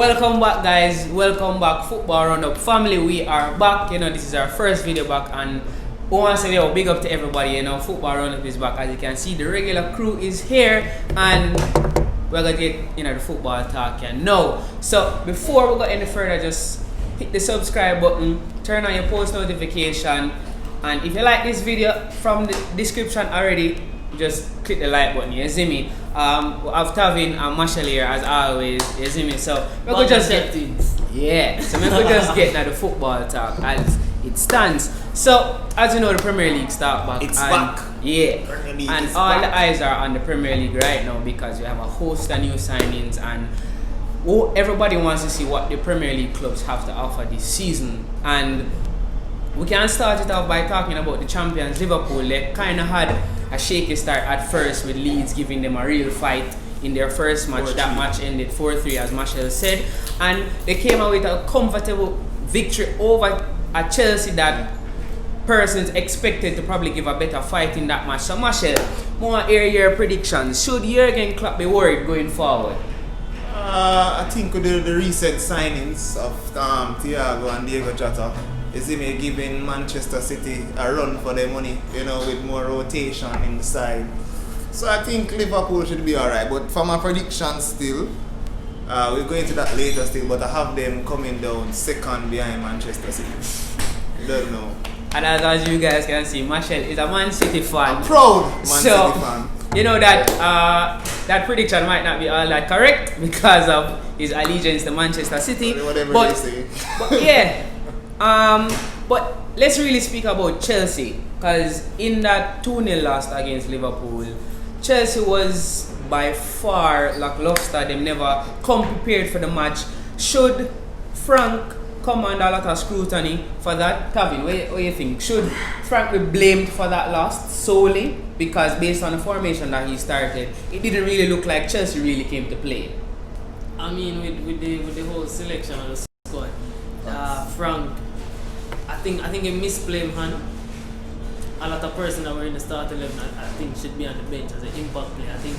Welcome back, guys. Welcome back, Football Roundup family. We are back. This is our first video back, and we want to say big up to everybody. Football Roundup is back. As you can see, the regular crew is here, and we're gonna get the football talk. So before we go any further, just hit the subscribe button, turn on your post notification, and if you like this video from the description already, just click the like button. You see me? We have Tavin and Marshall here as always. You see me? So we could just get So we could just get now the football talk as it stands. So as you know, the Premier League start back. It's back. Yeah. Premier League and is all back. the eyes are on the Premier League right now because we have a host of new signings, and everybody wants to see what the Premier League clubs have to offer this season. And we can start it off by talking about the champions, Liverpool. They kind of had a shaky start at first with Leeds giving them a real fight in their first match. 4-3. That match ended 4-3 as Marshall said. And they came out with a comfortable victory over a Chelsea that persons expected to probably give a better fight in that match. So Marshall, more your predictions. Should Jurgen Klopp be worried going forward? I think with the recent signings of Thiago and Diego Jota, is him giving Manchester City a run for their money, with more rotation in the side. So I think Liverpool should be alright. But for my prediction still, we'll go into that later still, but I have them coming down second behind Manchester City. Don't know. And as you guys can see, Marshall is a Man City fan. I'm proud Man City fan. You know that that prediction might not be all that correct because of his allegiance to Manchester City. Whatever but, they say. But yeah. But let's really speak about Chelsea, because in that 2-0 loss against Liverpool, Chelsea was by far lackluster. They never come prepared for the match. Should Frank come under a lot of scrutiny for that? Tavin, what do you think? Should Frank be blamed for that loss solely because based on the formation that he started, it didn't really look like Chelsea really came to play? I mean, with the whole selection of the squad, Frank, I think he misblamed Han. A lot of persons that were in the start 11, I think should be on the bench as an impact player. I think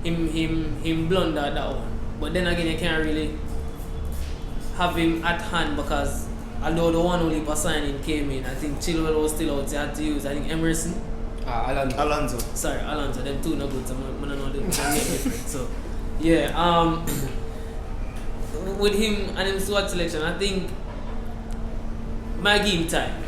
him blundered that one. But then again, you can't really have him at hand because although the one only signing came in, I think Chilwell was still out. So you had to use, I think, Emerson. Alonso. Sorry, Alonso. Them two no good. So I don't know them different. So yeah, with him and him squad selection, I think my game time.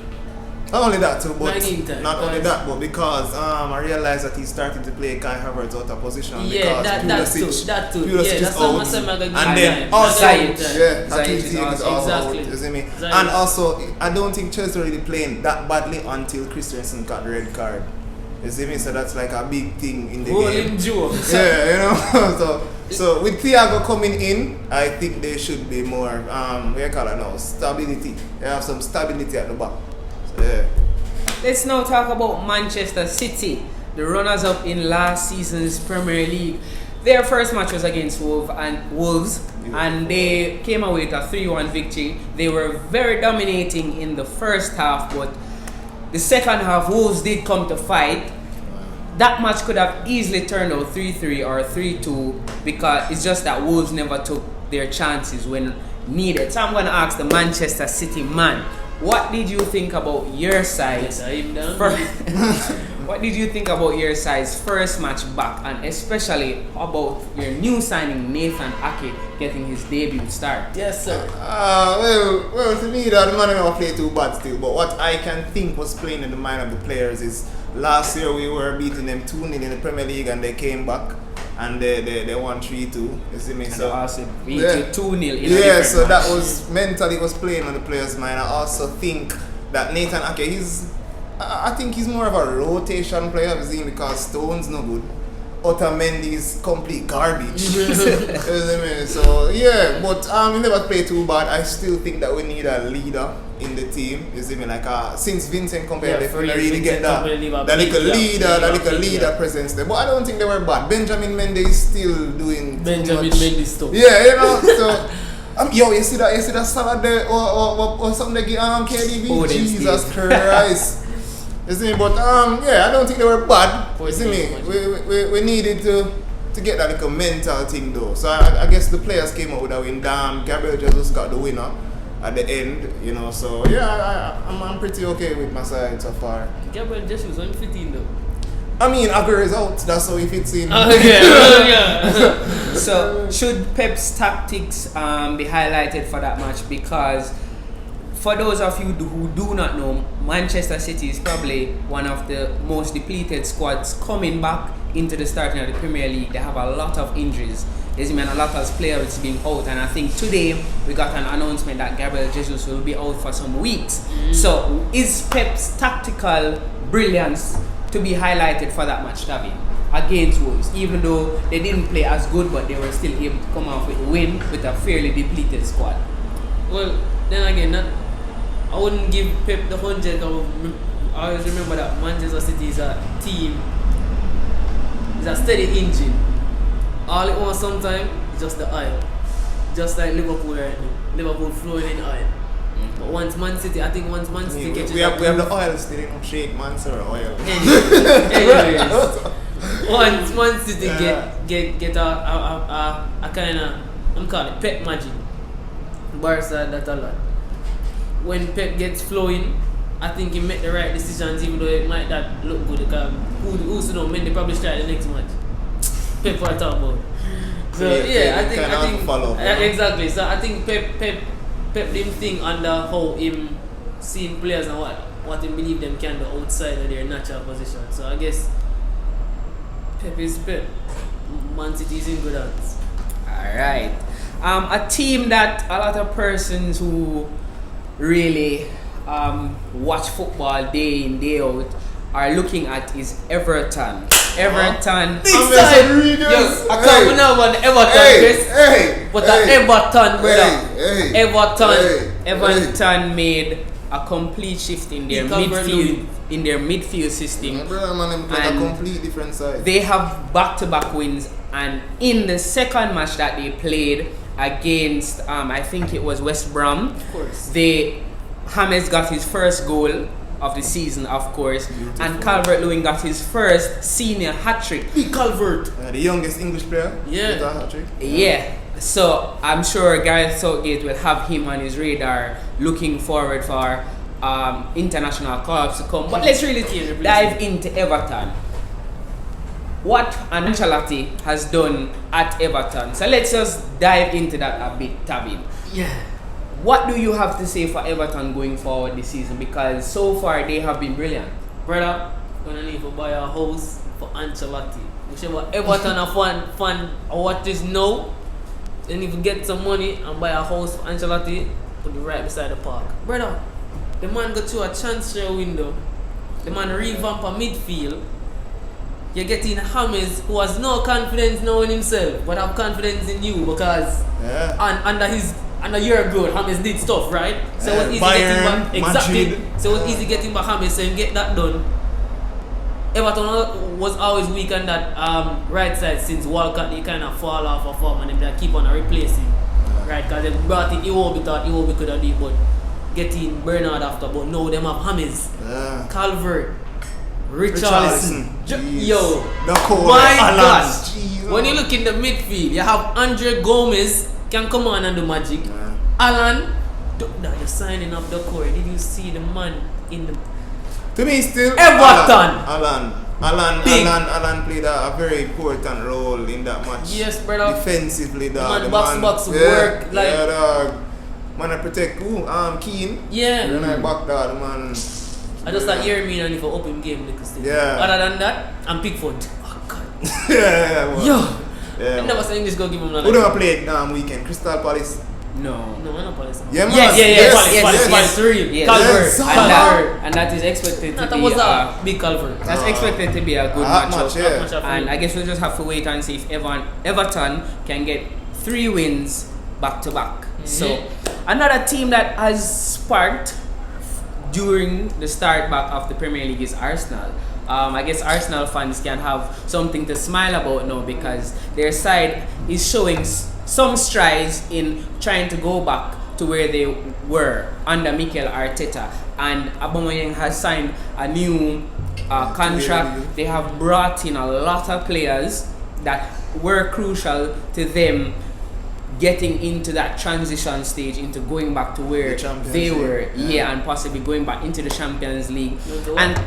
Not only that too, but time, not only that, but because I realized that he's starting to play Kai Havertz out of position Yeah, because that too. Pulisic Yeah, is that's what out. I'm saying. And then also, Ziyech Ziyech is also out. Exactly. You see me? Ziyech. And also, I don't think Chelsea really playing that badly until Christensen got the red card. You see me? So that's like a big thing in the game. Joe. Yeah, so with Thiago coming in, I think they should be more stability. They have some stability at the back. So, yeah. Let's now talk about Manchester City, the runners-up in last season's Premier League. Their first match was against Wolves, and they came away with a 3-1 victory. They were very dominating in the first half, but the second half, Wolves did come to fight. That match could have easily turned out 3-3 or 3-2 because it's just that Wolves never took their chances when needed. So I'm going to ask the Manchester City man, what did you think about your side's What did you think about your side's first match back, and especially about your new signing Nathan Ake getting his debut start? Yes, sir. Well, to me, the man never played too bad still. But what I can think was playing in the mind of the players is last year we were beating them 2-0 in the Premier League, and they came back and they won 3-2. You see me? And So also beat you 2-0 in a yeah, different so match. that was mentally was playing on the players' mind. I also think that Nathan Ake, I think he's more of a rotation player, because Stone's no good. Otamendi's complete garbage. You see me? So yeah, but he never played too bad. I still think that we need a leader in the team. You see me? Since Vincent Kompany left, we really get that little leader presence there. But I don't think they were bad. Benjamin Mendy is still doing Benjamin Mendy stuff. Yeah, so. You see that salad there or something they give KDB? Jesus Christ. You see me? But I don't think they were bad. You see me? We needed to to get that little mental thing though. So I guess the players came out with a win. Damn, Gabriel Jesus got the winner at the end, you know. So yeah, I'm pretty okay with my side so far. Gabriel Jesus only 15 though. I mean, Aguero is out. That's how he fits in. Yeah. So should Pep's tactics be highlighted for that match? Because for those of you who do not know, Manchester City is probably one of the most depleted squads coming back into the starting of the Premier League. They have a lot of injuries. There's been a lot of players being out, and I think today we got an announcement that Gabriel Jesus will be out for some weeks. So is Pep's tactical brilliance to be highlighted for that match, David, against Wolves? Even though they didn't play as good, but they were still able to come off with a win with a fairly depleted squad. Well, then again, I wouldn't give Pep the 100. I always remember that Manchester City is a team, it's a steady engine. All it wants sometimes is just the oil. Just like Liverpool right now. Liverpool flowing in oil. But once Man City gets we have the oil still, you know, shake man, sir, oil. Anyways, once Man City get a kind of, I'm calling it Pep magic. Barca that a lot. When Pep gets flowing, I think he make the right decisions, even though it might not look good. Because who's to know, man, they probably start the next match. Pep what I talk about. So yeah, I think follow, exactly. So I think Pep them thing under how him seeing players and what he believe them can do outside of their natural position. So I guess Pep is Pep. Man City is in good hands. Alright. A team that a lot of persons who really watch football day in, day out are looking at is Everton. Everton. Big time! Yo, I can't remember on Everton, Chris. But Everton, brother. Everton made a complete shift in their midfield system. Brother, man, a complete different side. They have back-to-back wins, and in the second match that they played against, I think it was West Brom, of course, James got his first goal of the season, of course. Beautiful. And Calvert-Lewin got his first senior hat-trick. Big Calvert! The youngest English player. Yeah. Got a hat-trick. Yeah. So I'm sure Gareth Southgate will have him on his radar, looking forward for international clubs to come. But let's really dive into Everton. What Ancelotti has done at Everton. So let's just dive into that a bit, Tavin. Yeah. What do you have to say for Everton going forward this season? Because so far they have been brilliant. Brother, gonna need to buy a house for Ancelotti. Whichever Everton are fan or what is now, they need to get some money and buy a house for Ancelotti, put it right beside the park. Brother, the man got through a transfer window. The man revamp a midfield. You're getting James, who has no confidence now in himself, but have confidence in you because under your growth, James did stuff, right? So it was easy getting back. Exactly. Madrid. So it was easy getting back James, so you get that done. Everton was always weak on that right side since Walcott they kind of fall off of form and they keep on replacing, right? Because they brought in Iwobi, thought Iwobi could have did, but getting Bernard after, but now them have James, Calvert, Richarlison. Yo, my gosh. When you look in the midfield, you have Andre Gomez can come on and do magic. Alan, you're signing up the core. Did you see the man in the... To me, still Everton. Alan played a very important role in that match. Yes, brother. Defensively, dog. The man box work like. Yeah, dog. Man, I protect Keane. Yeah. Then I back that man. I just like hear me and if I open game, like yeah. Other than that, I'm Pickford. Oh God. Yeah. Yo. Yeah. I never said English go give him another. Who don't play weekend? Crystal Palace. No, I'm not Palace. Yeah, man. Palace. Calvert. And that is expected to be a big Calvert. That's expected to be a good matchup. Yeah. And I guess we'll just have to wait and see if Everton can get 3 wins back to back. So another team that has sparked during the start back of the Premier League is Arsenal. I guess Arsenal fans can have something to smile about now because their side is showing some strides in trying to go back to where they were under Mikel Arteta. And Aubameyang has signed a new contract. They have brought in a lot of players that were crucial to them getting into that transition stage into going back to where The Champions they League, were, yeah. and possibly going back into the Champions League. And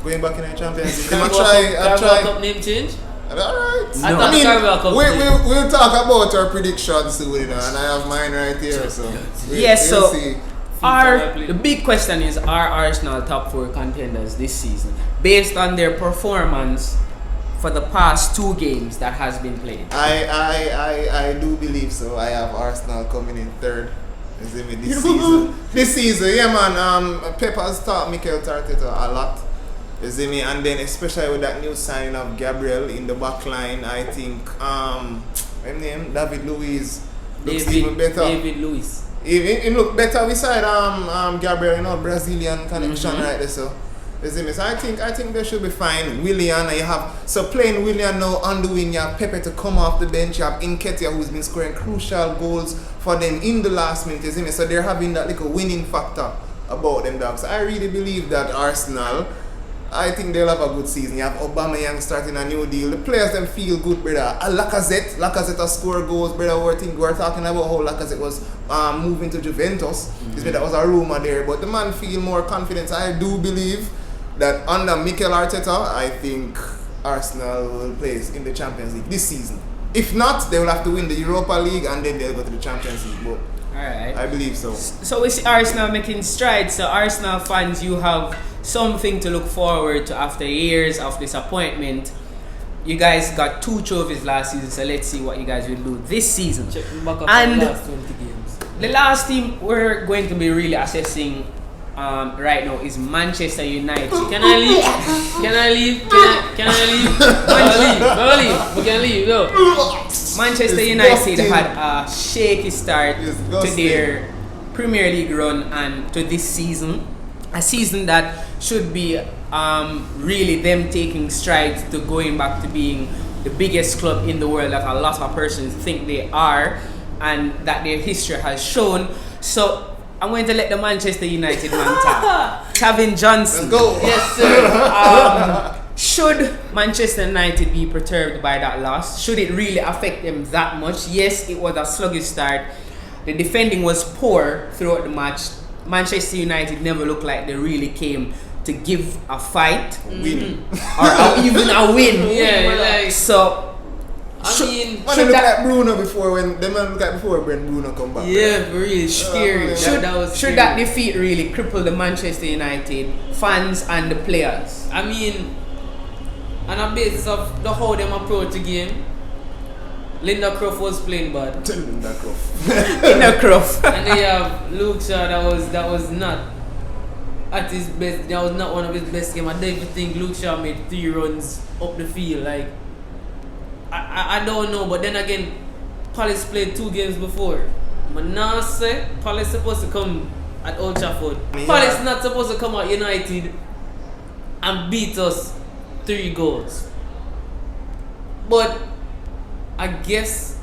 Going back in the Champions League. Carabao I try. Cup name change? Alright. No. I I Carabao Cup mean, name. we'll talk about our predictions soon, you know, and I have mine right here. So Yes, we'll so- see. the big question is, are Arsenal top 4 contenders this season based on their performance for the past 2 games that has been played? I do believe so. I have Arsenal coming in third. You see me this season. This season, yeah, man. Pep has taught Mikel Arteta a lot. You see me, and then especially with that new signing of Gabriel in the back line, I think his name David Luiz looks even better. David Luiz. It look better beside Gabriel, you know, Brazilian connection right there. So you see me. So I think they should be fine. Willian, you have playing Willian now on the wing. You have Pepe to come off the bench. You have Nketiah who's been scoring crucial goals for them in the last minute. You see me. So they're having that little winning factor about them dogs. I really believe that Arsenal, I think they'll have a good season. You have Aubameyang starting a new deal. The players them feel good, brother. Lacazette has scored goals, brother. We're talking about how Lacazette was moving to Juventus. That was a rumor there, but the man feel more confidence. I do believe that under Mikel Arteta, I think Arsenal will place in the Champions League this season. If not, they will have to win the Europa League and then they'll go to the Champions League. But Alright. I believe so. So we see Arsenal making strides. So Arsenal fans, you have something to look forward to after years of disappointment. You guys got 2 trophies last season, so let's see what you guys will do this season. Check back up And the last 20 games. the last team we're going to be really assessing right now is Manchester United. Can I leave? Can I leave? Can I leave? Can I leave? We can leave. Go. Manchester It's United disgusting. had a shaky start It's to disgusting. their Premier League run and to this season. A season that should be really them taking strides to going back to being the biggest club in the world that a lot of persons think they are and that their history has shown. So I'm going to let the Manchester United man talk. Tavin Johnson. Let's go. Yes, sir. Should Manchester United be perturbed by that loss? Should it really affect them that much? Yes, it was a sluggish start. The defending was poor throughout the match. Manchester United never looked like they really came to give a fight Win. or even a win. Yeah, like- So I mean, Man, Should look that- at Bruno before when Bruno come back. yeah, for real, scary. man. That was should scary. that defeat really cripple the Manchester United fans and the players? I mean, on a basis of the how them approach the game, Linda Croft was playing bad, Tell them that, Croft. In the Croft. and they have Luke Shaw that was not at his best. That was not one of his best games. I don't even think Luke Shaw made 3 runs up the field. Like I don't know, but then again, Palace played 2 games before. Manasseh, Palace supposed to come at Old Trafford. Yeah. Palace not supposed to come at United and beat us 3 goals. But I guess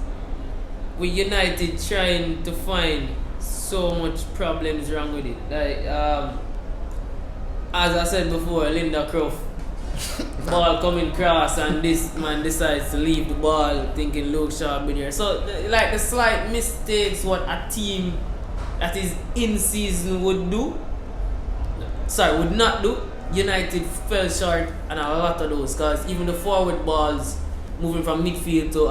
with United trying to find so much problems wrong with it. Like as I said before, Linda Croft ball coming cross and this man decides to leave the ball thinking Luke Shaw be there. So like the slight mistakes what a team that is in season would not do. United fell short on a lot of those because even the forward balls moving from midfield to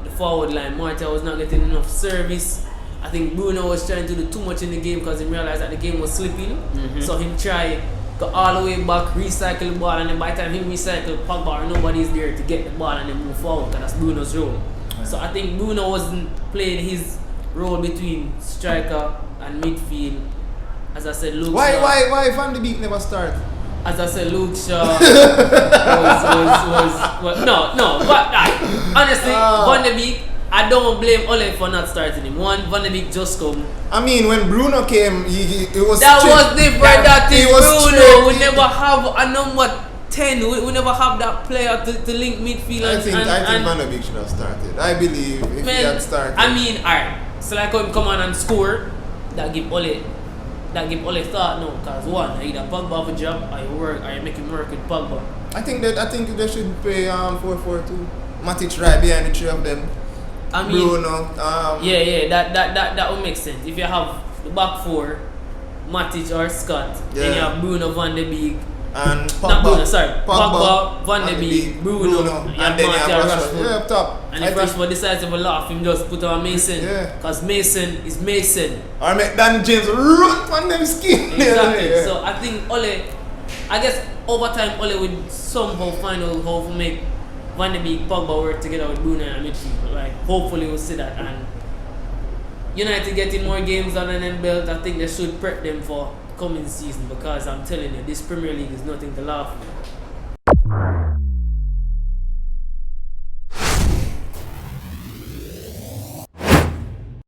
the forward line, Marta was not getting enough service. I think Bruno was trying to do too much in the game because he realized that the game was slipping. So him try go all the way back, recycle the ball, and then by the time he recycle Pogba or nobody's there to get the ball and then move forward because that's Bruno's role. So I think Bruno wasn't playing his role between striker and midfield. As I said, Luke Shaw. Why Van de Beek never start? As I said, Luke Shaw was no. But honestly, Van de Beek, I don't blame Ole for not starting him. One, Van de Beek just come. I mean, when Bruno came, it was That strict. was different. That He is was Bruno. strict. We never have a number 10. We never have that player to link midfield. I think and Van de Beek should have started. I believe if he had started. I mean, alright. So like him come on and score, that give Ole thought no. Cause one, either Pogba have a job, or you make him work with Pogba. I think they should play 4-4-2. Matic right behind the three of them. I mean, Bruno. that would make sense. If you have the back four, Matic or Scott, then you have Bruno, Van de Beek. And Pogba. Not Bruno, sorry. Pogba, Van de Beek, Bruno, and then you have Rashford. Yeah, up top. And if Rashford decides to have a laugh, him just put on Mason. Yeah. Because Mason is Mason. Or make Danny James run on them skin. Exactly. Yeah. So I think Ole, I guess over time Ole would somehow find out how to make Van de Beek, Pogba work together with Bruno and midfield. Like hopefully we'll see that. And United getting more games under them belt, I think they should prep them for coming season, because I'm telling you, this Premier League is nothing to laugh at.